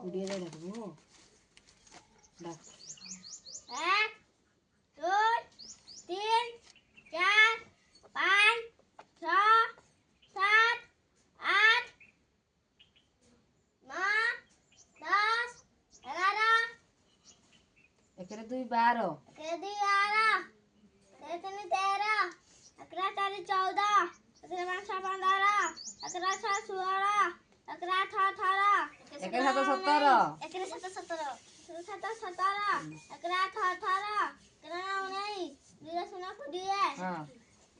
कुड़िए जा डाकबो डाक 1 2 3 4 5 6 7 8 9 10 11 एकरे 2 12 एकरे 2 12 एकरे 3 13 एकरे 4 14 एकरे 5 15 एकरे 6 16 एकरे 8 18 एकरे 7 17 एकरे 7 17 एकरे 7 17 एकरे 8 18 एकरे 9 19 0 20 हां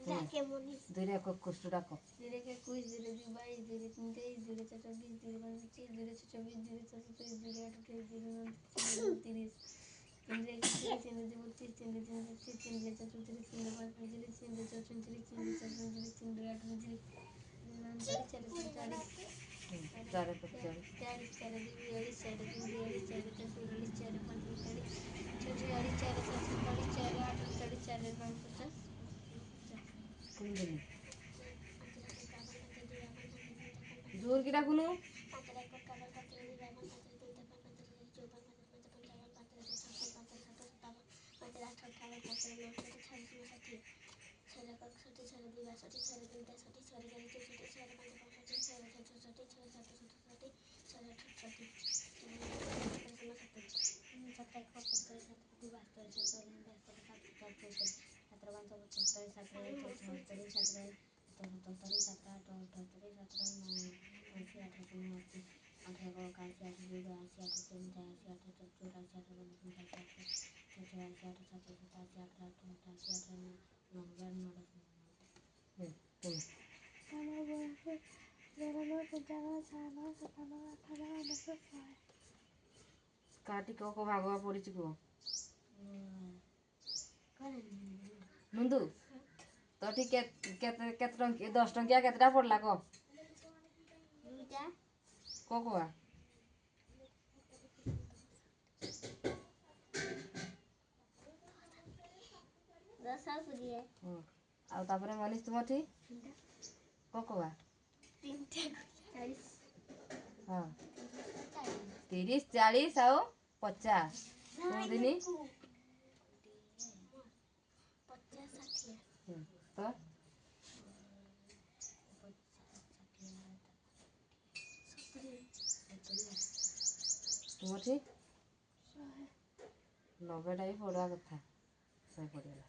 जाके बोली धीरे को कुछ डाको धीरे के कुछ धीरे 22 धीरे 23 धीरे 24 धीरे 25 धीरे 26 धीरे 27 धीरे 28 धीरे 29 धीरे 30 धीरे 32 धीरे 33 धीरे 34 धीरे 35 धीरे 36 धीरे 37 धीरे 38 धीरे जोर की डाकुनु काटी को भागवा पड़ी को नंदू तो ठीक केते टंकी 10 टंकिया केतेटा पड़ला को कोआ 10 पुरिए आ तापरे मनीष तुमठी कोआ 40 हां 30 40 और 50 कोन दिनी 50 60 तो तुमठी 90 टाइप पड़ा कथा सही पड़ेला